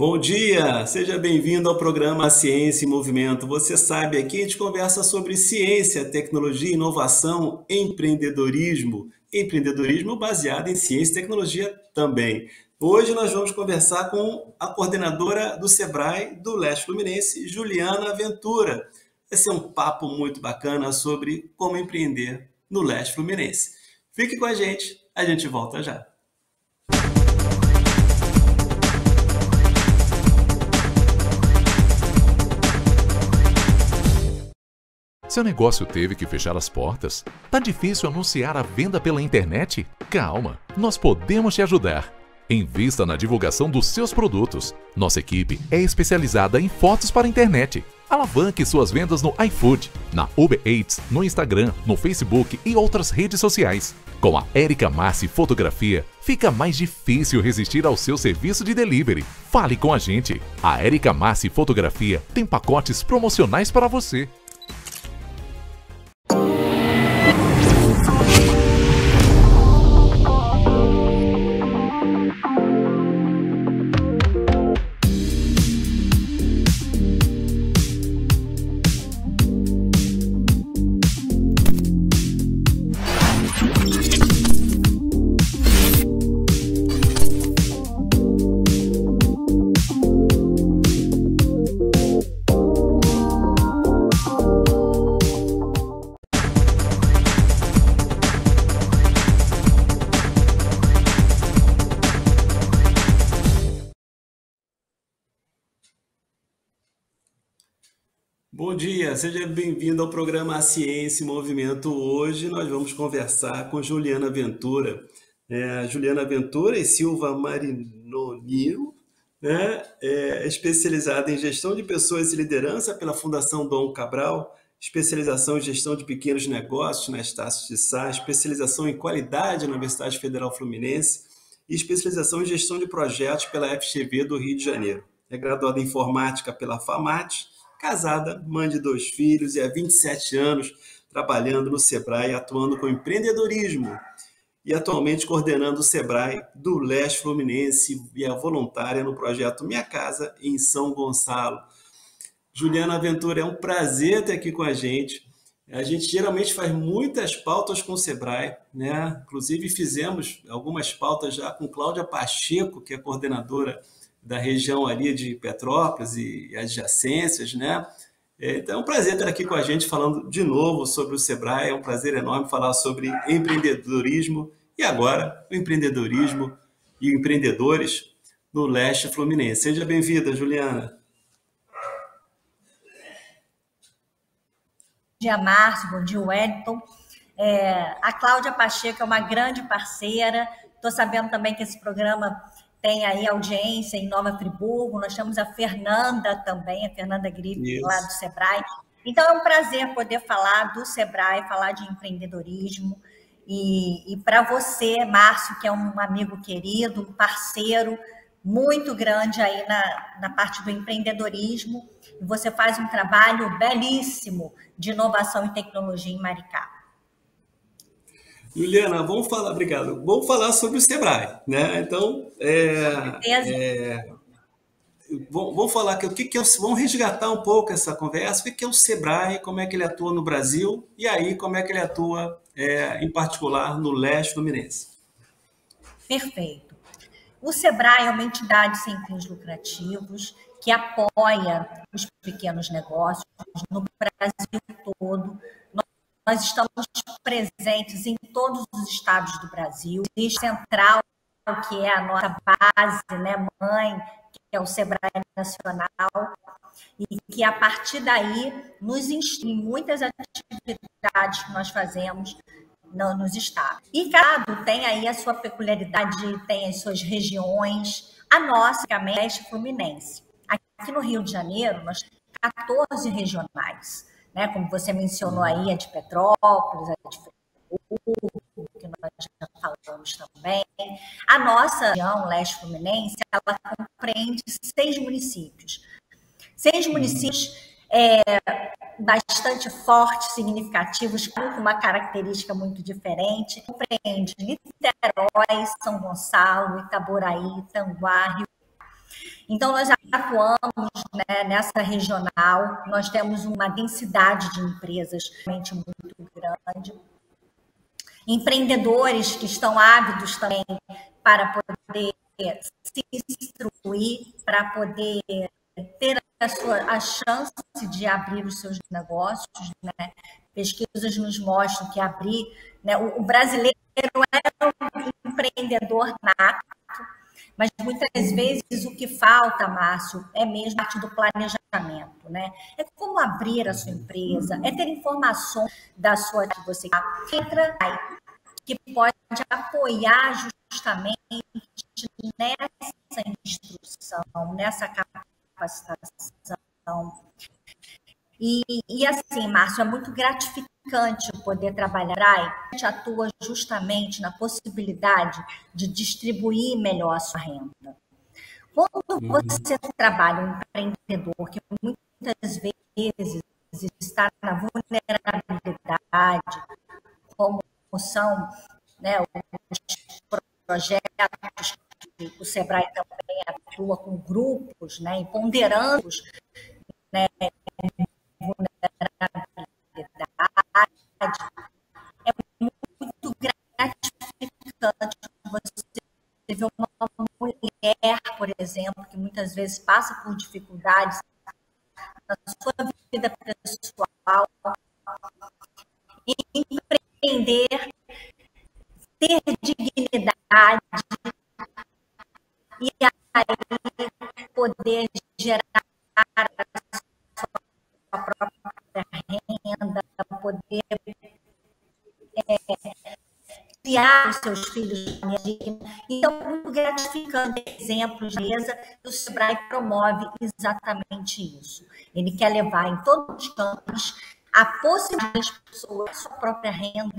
Bom dia, seja bem-vindo ao programa Ciência em Movimento. Você sabe, aqui a gente conversa sobre ciência, tecnologia, inovação, empreendedorismo baseado em ciência e tecnologia também. Hoje nós vamos conversar com a coordenadora do Sebrae do Leste Fluminense, Juliana Ventura. Vai ser um papo muito bacana sobre como empreender no Leste Fluminense. Fique com a gente volta já. Seu negócio teve que fechar as portas? Tá difícil anunciar a venda pela internet? Calma, nós podemos te ajudar. Invista na divulgação dos seus produtos. Nossa equipe é especializada em fotos para a internet. Alavanque suas vendas no iFood, na Uber Eats, no Instagram, no Facebook e outras redes sociais. Com a Érica Massi Fotografia, fica mais difícil resistir ao seu serviço de delivery. Fale com a gente. A Érica Massi Fotografia tem pacotes promocionais para você. Bom dia, seja bem-vindo ao programa Ciência em Movimento. Hoje nós vamos conversar com Juliana Ventura. Juliana Ventura e Silva Marinoniro, né? É especializada em gestão de pessoas e liderança pela Fundação Dom Cabral, especialização em gestão de pequenos negócios na Estácio de Sá, especialização em qualidade na Universidade Federal Fluminense e especialização em gestão de projetos pela FGV do Rio de Janeiro. É graduada em informática pela FAMAT, casada, mãe de 2 filhos e há 27 anos trabalhando no Sebrae, atuando com empreendedorismo e atualmente coordenando o Sebrae do Leste Fluminense e é voluntária no projeto Minha Casa em São Gonçalo. Juliana Ventura, é um prazer ter aqui com a gente. A gente geralmente faz muitas pautas com o Sebrae, né? Inclusive fizemos algumas pautas já com Cláudia Pacheco, que é coordenadora da região ali de Petrópolis e adjacências, né? Então é um prazer estar aqui com a gente falando de novo sobre o Sebrae, é um prazer enorme falar sobre empreendedorismo e agora o empreendedorismo e empreendedores no Leste Fluminense. Seja bem-vinda, Juliana. Bom dia, Márcio, bom dia, Wellington. A Cláudia Pacheco é uma grande parceira, estou sabendo também que esse programa tem aí audiência em Nova Friburgo, nós temos a Fernanda também, a Fernanda Gripe, lá do Sebrae. Então, é um prazer poder falar do Sebrae, falar de empreendedorismo. E para você, Márcio, que é um amigo querido, um parceiro muito grande aí na parte do empreendedorismo, você faz um trabalho belíssimo de inovação e tecnologia em Maricá. Juliana, obrigado. Vamos falar sobre o Sebrae, né? Então, vamos falar vamos resgatar um pouco essa conversa. O que é o Sebrae, como é que ele atua no Brasil e aí como é que ele atua, em particular, no Leste Fluminense. Perfeito. O Sebrae é uma entidade sem fins lucrativos que apoia os pequenos negócios no Brasil todo. Nós estamos presentes em todos os estados do Brasil. Existe Central, que é a nossa base, né, mãe, que é o Sebrae Nacional, e que a partir daí nos instrui em muitas atividades que nós fazemos nos estados. E cada estado tem aí a sua peculiaridade, tem as suas regiões. A nossa, que é a Leste Fluminense. Aqui no Rio de Janeiro, nós temos 14 regionais. Né, como você mencionou aí, a de Petrópolis, a de Friburgo, que nós já falamos também. A nossa região, Leste Fluminense, ela compreende 6 municípios. 6 municípios bastante fortes, significativos, com uma característica muito diferente. Compreende Niterói, São Gonçalo, Itaboraí, Tanguá, Rio. Então, nós atuamos, né, nessa regional, nós temos uma densidade de empresas realmente muito grande, empreendedores que estão ávidos também para poder se instruir, para poder ter a chance de abrir os seus negócios, né? Pesquisas nos mostram que abrir, né, o brasileiro é um empreendedor nato, mas muitas vezes o que falta, Márcio, é mesmo parte do planejamento, né? É como abrir a sua empresa, é ter informações da sua que você entra, que pode apoiar justamente nessa instrução, nessa capacitação. E assim, Márcio, é muito gratificante poder trabalhar. A gente atua justamente na possibilidade de distribuir melhor a sua renda. Quando você trabalha um empreendedor que muitas vezes está na vulnerabilidade, como são, né, os projetos que o Sebrae também atua com grupos, né, empoderando, né, vulnerabilidade, é muito gratificante você ver uma mulher, por exemplo, que muitas vezes passa por dificuldades na sua vida pessoal, empreender, ter dignidade e aí poder gerar a sua própria renda, poder criar os seus filhos de maneira digna. Então, é muito gratificante exemplos de mesa que o Sebrae promove exatamente isso. Ele quer levar em todos os campos a possibilidade das pessoas, a sua própria renda,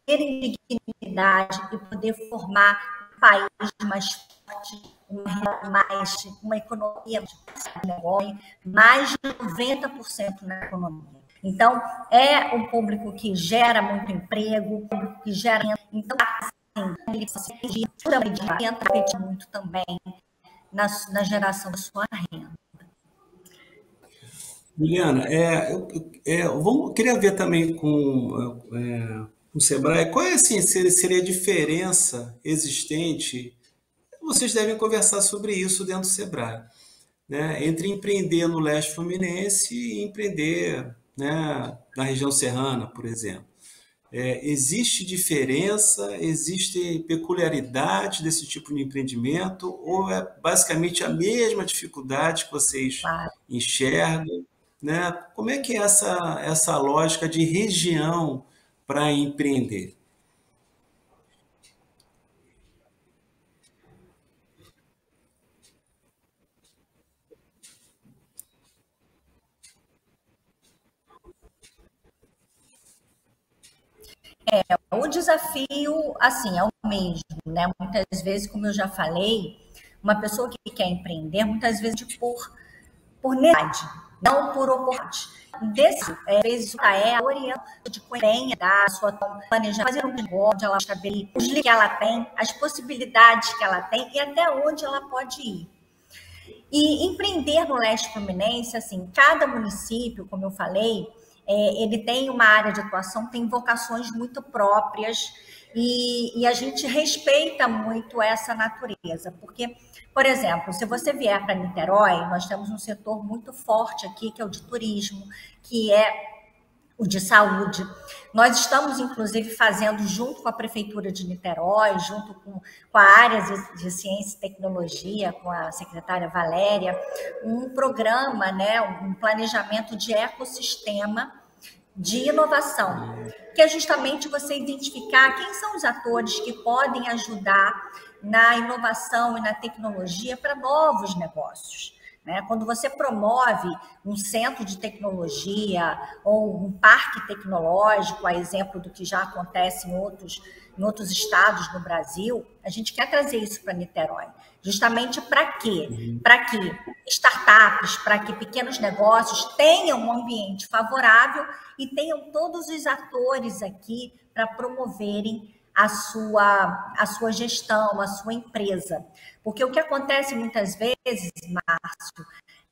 terem dignidade e poder formar um país mais forte, uma economia de negócio, mais de 90% na economia. Então, é um público que gera muito emprego, um público que gera renda. Então, assim, ele entra muito também na geração da sua renda. Juliana, queria ver também com o Sebrae qual é assim, seria a diferença existente. Vocês devem conversar sobre isso dentro do Sebrae, né, entre empreender no leste fluminense e empreender, né, na região serrana, por exemplo. Existe diferença, existe peculiaridade desse tipo de empreendimento ou é basicamente a mesma dificuldade que vocês enxergam, né? Como é que é essa lógica de região para empreender? O desafio, assim, é o mesmo, né? Muitas vezes, como eu já falei, uma pessoa que quer empreender, muitas vezes por necessidade, não por oportunidade. Às vezes, a orientação de empenha da sua planejar, fazer um negócio, onde ela estabelecer os limites que ela tem, as possibilidades que ela tem e até onde ela pode ir. E empreender no leste fluminense, assim, cada município, como eu falei, ele tem uma área de atuação, tem vocações muito próprias e a gente respeita muito essa natureza, porque, por exemplo, se você vier para Niterói, nós temos um setor muito forte aqui, que é o de turismo, que é o de saúde. Nós estamos, inclusive, fazendo, junto com a Prefeitura de Niterói, junto com a área de ciência e tecnologia, com a secretária Valéria, um programa, né, um planejamento de ecossistema de inovação, que é justamente você identificar quem são os atores que podem ajudar na inovação e na tecnologia para novos negócios. Quando você promove um centro de tecnologia ou um parque tecnológico, a exemplo do que já acontece em outros estados no Brasil, a gente quer trazer isso para Niterói. Justamente para quê? Para que startups, para que pequenos negócios tenham um ambiente favorável e tenham todos os atores aqui para promoverem a sua gestão, a sua empresa. Porque o que acontece muitas vezes, Márcio,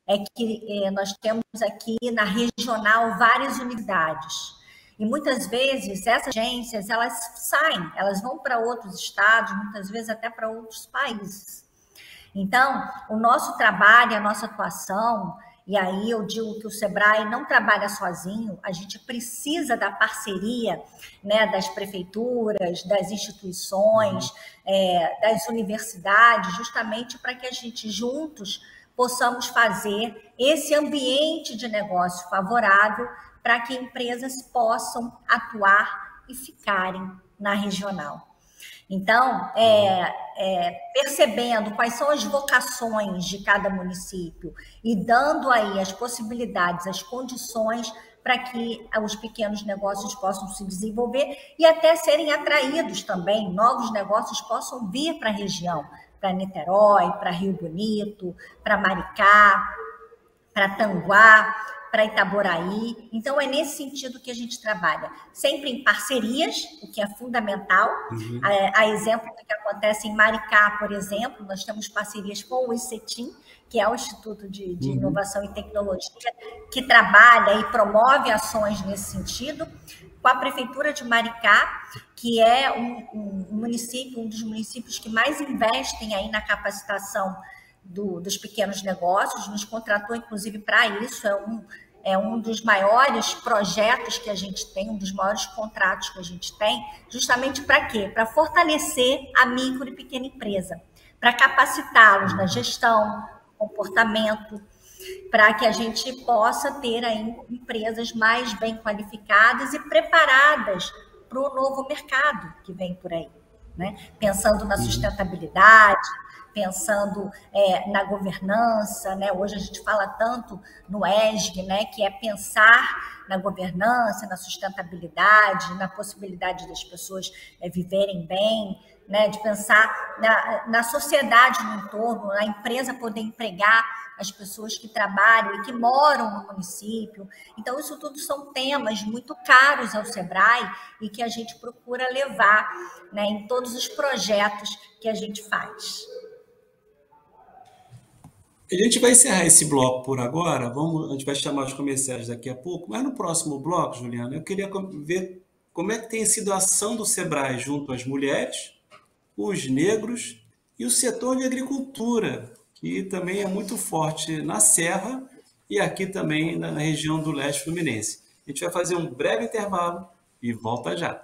é que nós temos aqui na regional várias unidades. E muitas vezes essas agências, elas saem, elas vão para outros estados, muitas vezes até para outros países. Então, o nosso trabalho, a nossa atuação, e aí eu digo que o Sebrae não trabalha sozinho, a gente precisa da parceria, né, das prefeituras, das instituições, das universidades, justamente para que a gente juntos possamos fazer esse ambiente de negócio favorável para que empresas possam atuar e ficarem na regional. Então, percebendo quais são as vocações de cada município e dando aí as possibilidades, as condições para que os pequenos negócios possam se desenvolver e até serem atraídos também, novos negócios possam vir para a região, para Niterói, para Rio Bonito, para Maricá, para Tanguá, para Itaboraí. Então, é nesse sentido que a gente trabalha, sempre em parcerias, o que é fundamental. A exemplo do que acontece em Maricá, por exemplo, nós temos parcerias com o ICETIM, que é o Instituto de Inovação e Tecnologia, que trabalha e promove ações nesse sentido, com a Prefeitura de Maricá, que é um município, um dos municípios que mais investem aí na capacitação dos pequenos negócios, nos contratou, inclusive, para isso, é um dos maiores projetos que a gente tem, um dos maiores contratos que a gente tem, justamente para quê? Para fortalecer a micro e pequena empresa, para capacitá-los na gestão, comportamento, para que a gente possa ter aí empresas mais bem qualificadas e preparadas para o novo mercado que vem por aí, né? Pensando na sustentabilidade, pensando na governança, né? Hoje a gente fala tanto no ESG, né? Que é pensar na governança, na sustentabilidade, na possibilidade das pessoas viverem bem, né? De pensar na sociedade no entorno, na empresa poder empregar as pessoas que trabalham e que moram no município. Então, isso tudo são temas muito caros ao Sebrae e que a gente procura levar, né, em todos os projetos que a gente faz. A gente vai encerrar esse bloco por agora, a gente vai chamar os comerciais daqui a pouco, mas no próximo bloco, Juliana, eu queria ver como é que tem sido a ação do Sebrae junto às mulheres, os negros e o setor de agricultura, que também é muito forte na Serra e aqui também na região do Leste Fluminense. A gente vai fazer um breve intervalo e volta já.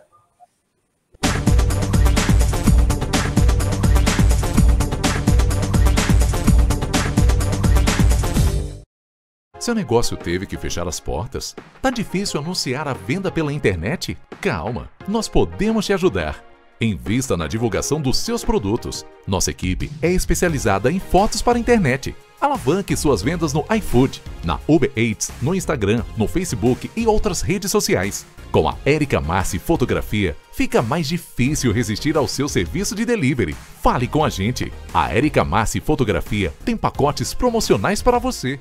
Seu negócio teve que fechar as portas? Tá difícil anunciar a venda pela internet? Calma, nós podemos te ajudar. Invista na divulgação dos seus produtos. Nossa equipe é especializada em fotos para a internet. Alavanque suas vendas no iFood, na Uber Eats, no Instagram, no Facebook e outras redes sociais. Com a Érica Massi Fotografia, fica mais difícil resistir ao seu serviço de delivery. Fale com a gente. A Érica Massi Fotografia tem pacotes promocionais para você.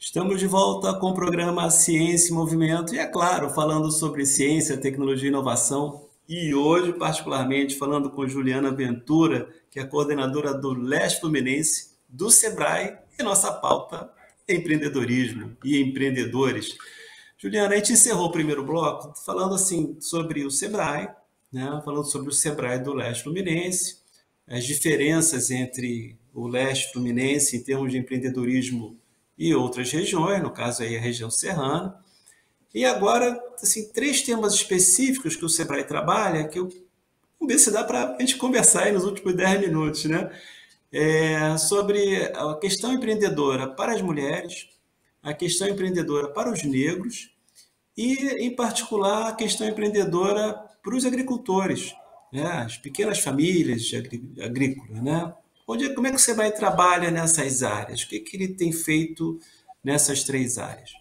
Estamos de volta com o programa Ciência e Movimento e, é claro, falando sobre ciência, tecnologia e inovação. E hoje, particularmente, falando com Juliana Ventura, que é coordenadora do Leste Fluminense, do Sebrae, e nossa pauta é empreendedorismo e empreendedores. Juliana, a gente encerrou o primeiro bloco falando assim sobre o Sebrae, né? Falando sobre o Sebrae do Leste Fluminense, as diferenças entre o Leste Fluminense em termos de empreendedorismo e outras regiões, no caso aí a região serrana. E agora, assim, 3 temas específicos que o Sebrae trabalha, que eu vamos ver se dá para a gente conversar aí nos últimos 10 minutos, né? sobre a questão empreendedora para as mulheres, a questão empreendedora para os negros e, em particular, a questão empreendedora para os agricultores, né? As pequenas famílias agrícolas, né? Como é que o Sebrae trabalha nessas áreas? O que ele tem feito nessas 3 áreas?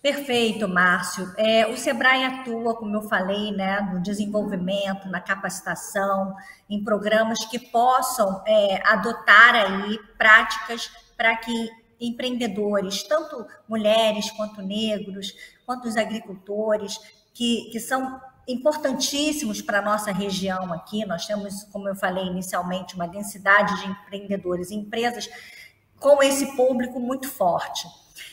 Perfeito, Márcio. O Sebrae atua, como eu falei, né, no desenvolvimento, na capacitação, em programas que possam adotar aí práticas para que empreendedores, tanto mulheres quanto negros, quanto os agricultores, que são importantíssimos para a nossa região aqui. Nós temos, como eu falei inicialmente, uma densidade de empreendedores e empresas com esse público muito forte.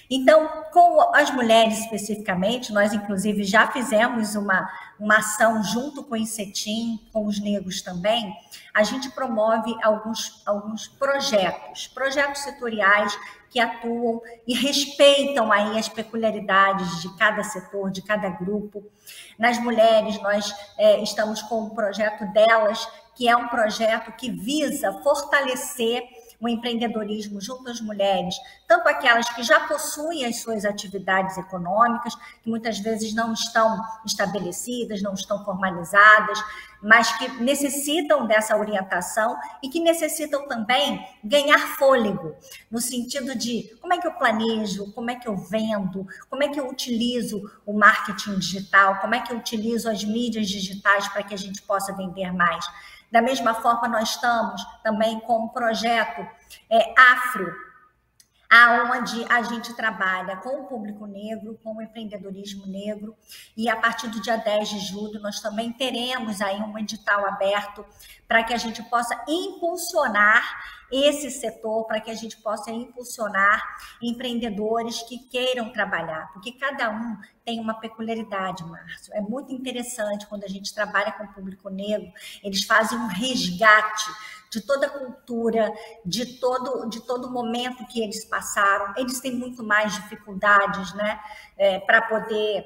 Então, com as mulheres especificamente, nós inclusive já fizemos uma ação junto com o INCETIM, com os negros também. A gente promove alguns projetos setoriais que atuam e respeitam aí as peculiaridades de cada setor, de cada grupo. Nas mulheres, nós estamos com um projeto delas, que é um projeto que visa fortalecer o empreendedorismo junto às mulheres, tanto aquelas que já possuem as suas atividades econômicas, que muitas vezes não estão estabelecidas, não estão formalizadas, mas que necessitam dessa orientação e que necessitam também ganhar fôlego, no sentido de como é que eu planejo, como é que eu vendo, como é que eu utilizo o marketing digital, como é que eu utilizo as mídias digitais para que a gente possa vender mais. Da mesma forma, nós estamos também com um projeto afro, aonde a gente trabalha com o público negro, com o empreendedorismo negro, e a partir do dia 10 de julho nós também teremos aí um edital aberto para que a gente possa impulsionar esse setor, para que a gente possa impulsionar empreendedores que queiram trabalhar, porque cada um tem uma peculiaridade, Márcio. É muito interessante quando a gente trabalha com o público negro, eles fazem um resgate de toda a cultura, de todo o momento que eles passaram. Eles têm muito mais dificuldades, né, para poder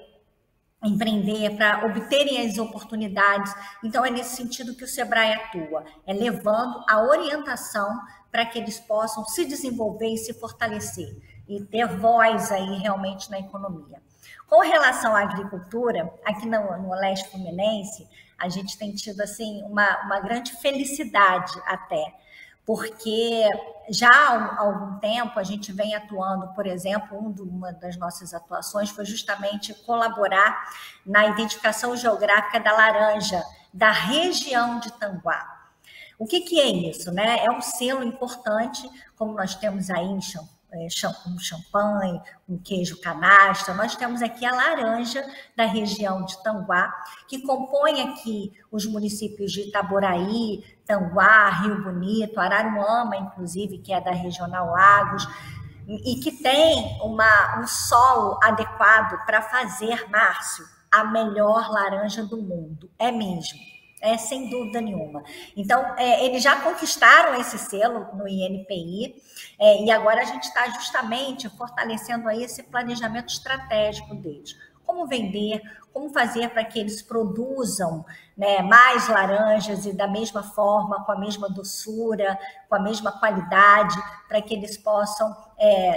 empreender, para obterem as oportunidades. Então, é nesse sentido que o Sebrae atua, levando a orientação para que eles possam se desenvolver e se fortalecer, e ter voz aí realmente na economia. Com relação à agricultura, aqui no Leste Fluminense, a gente tem tido assim, uma grande felicidade até, porque já há algum tempo a gente vem atuando, por exemplo, uma das nossas atuações foi justamente colaborar na identificação geográfica da laranja da região de Tanguá. O que é isso, né? É um selo importante, como nós temos aí um champanhe, um queijo canastra. Nós temos aqui a laranja da região de Tanguá, que compõe aqui os municípios de Itaboraí, Tanguá, Rio Bonito, Araruama, inclusive, que é da Regional Lagos, e que tem um solo adequado para fazer, Márcio, a melhor laranja do mundo. É mesmo. Sem dúvida nenhuma. Então, eles já conquistaram esse selo no INPI, e agora a gente está justamente fortalecendo aí esse planejamento estratégico deles. Como vender, como fazer para que eles produzam, né, mais laranjas e da mesma forma, com a mesma doçura, com a mesma qualidade, para que eles possam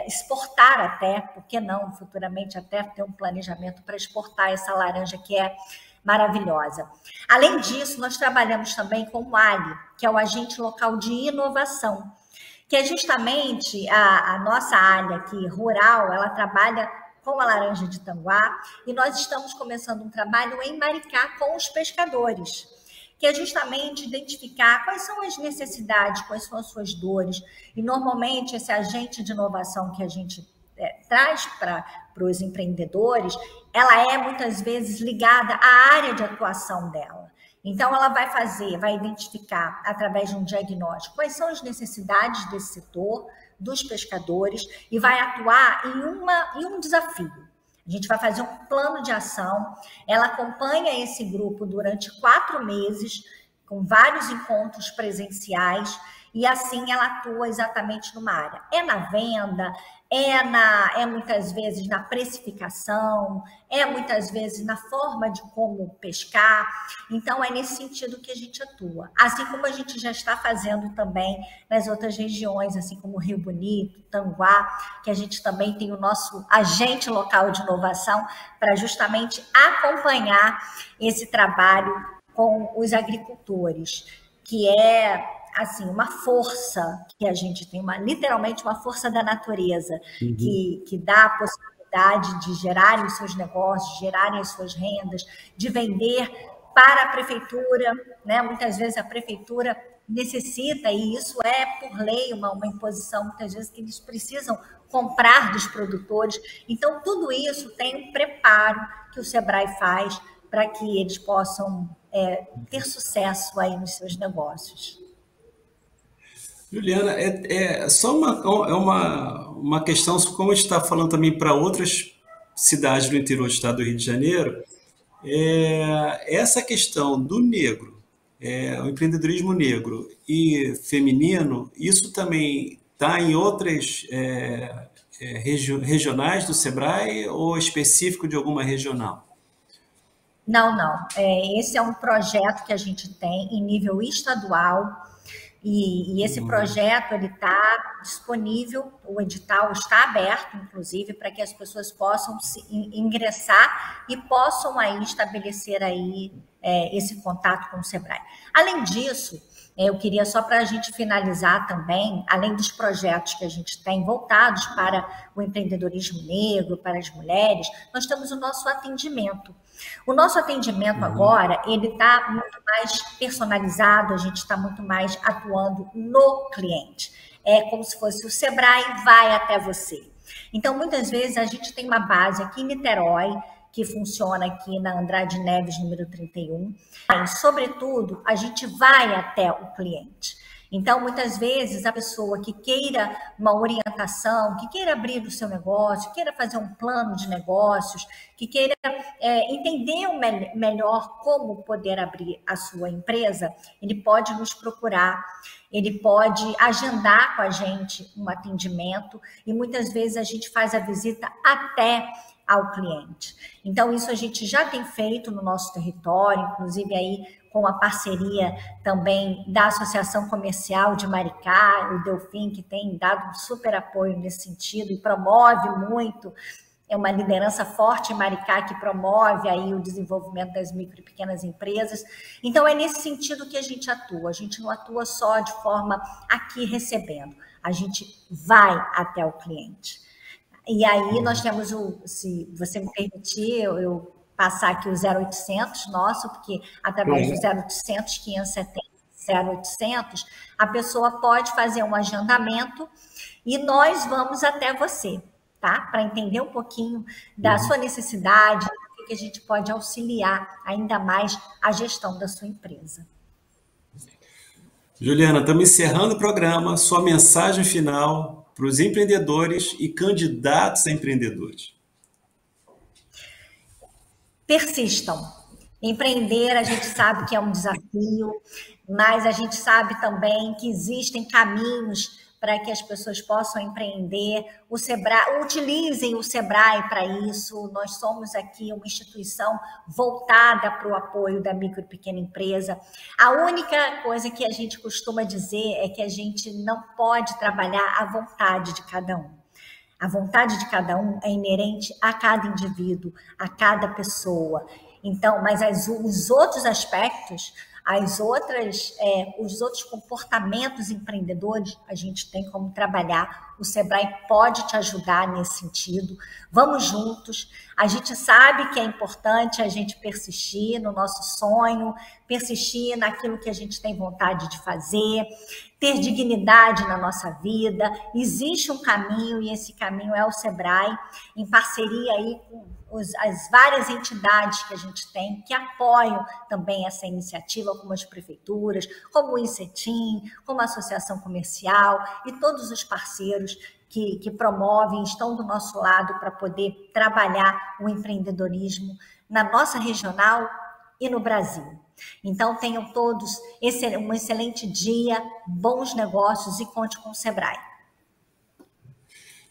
exportar até, por que não, futuramente até ter um planejamento para exportar essa laranja que é maravilhosa. Além disso, nós trabalhamos também com o ALI, que é o Agente Local de Inovação, que é justamente a nossa área aqui rural, ela trabalha com a laranja de Tanguá, e nós estamos começando um trabalho em Maricá com os pescadores, que é justamente identificar quais são as necessidades, quais são as suas dores, e normalmente esse agente de inovação que a gente traz para os empreendedores, ela é muitas vezes ligada à área de atuação dela. Então, ela vai identificar, através de um diagnóstico, quais são as necessidades desse setor, dos pescadores, e vai atuar em um desafio. A gente vai fazer um plano de ação, ela acompanha esse grupo durante 4 meses, com vários encontros presenciais, e assim ela atua exatamente numa área. É na venda, é muitas vezes na precificação, é muitas vezes na forma de como pescar. Então, é nesse sentido que a gente atua. Assim como a gente já está fazendo também nas outras regiões, assim como Rio Bonito, Tanguá, que a gente também tem o nosso agente local de inovação para justamente acompanhar esse trabalho com os agricultores, que é assim, uma força que a gente tem, literalmente uma força da natureza, que dá a possibilidade de gerarem os seus negócios, de gerarem as suas rendas, de vender para a prefeitura, né? Muitas vezes a prefeitura necessita, e isso é por lei uma imposição, muitas vezes que eles precisam comprar dos produtores. Então, tudo isso tem um preparo que o Sebrae faz para que eles possam ter sucesso aí nos seus negócios. Juliana, é só uma questão, como a gente está falando também para outras cidades do interior do estado do Rio de Janeiro, essa questão do negro, o empreendedorismo negro e feminino, isso também está em outras regionais do Sebrae ou específico de alguma regional? Não, não. Esse é um projeto que a gente tem em nível estadual. E esse projeto ele está disponível, o edital está aberto, inclusive, para que as pessoas possam ingressar e possam aí estabelecer aí esse contato com o Sebrae. Além disso, eu queria só para a gente finalizar também, além dos projetos que a gente tem voltados para o empreendedorismo negro, para as mulheres, nós temos o nosso atendimento. O nosso atendimento agora, ele está muito mais personalizado, a gente está muito mais atuando no cliente. É como se fosse o Sebrae vai até você. Então, muitas vezes, a gente tem uma base aqui em Niterói, que funciona aqui na Andrade Neves, número 31. E, sobretudo, a gente vai até o cliente. Então, muitas vezes, a pessoa que queira uma orientação, que queira abrir o seu negócio, queira fazer um plano de negócios, que queira entender melhor como poder abrir a sua empresa, ele pode nos procurar, ele pode agendar com a gente um atendimento e muitas vezes a gente faz a visita até ao cliente. Então, isso a gente já tem feito no nosso território, inclusive aí com a parceria também da Associação Comercial de Maricá, o Delfim, que tem dado um super apoio nesse sentido e promove muito, é uma liderança forte em Maricá que promove aí o desenvolvimento das micro e pequenas empresas. Então, é nesse sentido que a gente não atua só de forma aqui recebendo, a gente vai até o cliente. E aí nós temos se você me permitir, eu passar aqui o 0800 nosso, porque através do 0800 570 0800, a pessoa pode fazer um agendamento e nós vamos até você, tá? Para entender um pouquinho da sua necessidade, o que a gente pode auxiliar ainda mais a gestão da sua empresa. Juliana, estamos encerrando o programa. Sua mensagem final para os empreendedores e candidatos a empreendedores. Persistam. Empreender, a gente sabe que é um desafio, mas a gente sabe também que existem caminhos para que as pessoas possam empreender. O Sebrae, utilizem o Sebrae para isso. Nós somos aqui uma instituição voltada para o apoio da micro e pequena empresa. A única coisa que a gente costuma dizer é que a gente não pode trabalhar à vontade de cada um. A vontade de cada um é inerente a cada indivíduo, a cada pessoa. Então, mas os outros aspectos, os outros comportamentos empreendedores, a gente tem como trabalhar. O Sebrae pode te ajudar nesse sentido. Vamos juntos. A gente sabe que é importante a gente persistir no nosso sonho, persistir naquilo que a gente tem vontade de fazer, ter dignidade na nossa vida. Existe um caminho e esse caminho é o Sebrae, em parceria aí com as várias entidades que a gente tem, que apoiam também essa iniciativa, como as prefeituras, como o INCETIM, como a Associação Comercial e todos os parceiros que promovem, estão do nosso lado para poder trabalhar o empreendedorismo na nossa regional e no Brasil. Então, tenham todos um excelente dia, bons negócios e conte com o Sebrae.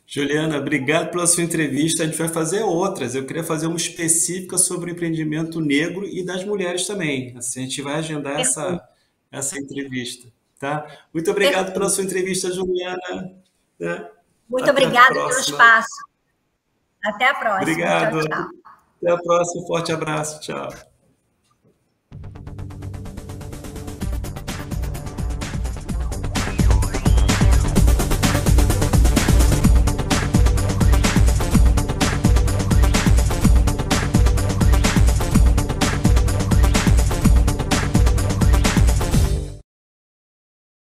Juliana, obrigado pela sua entrevista. A gente vai fazer outras. Eu queria fazer uma específica sobre o empreendimento negro e das mulheres também. Assim, a gente vai agendar essa entrevista, tá? Muito obrigado pela sua entrevista, Juliana. Muito obrigada pelo espaço. Até a próxima. Obrigado. Tchau, tchau. Até a próxima. Forte abraço. Tchau.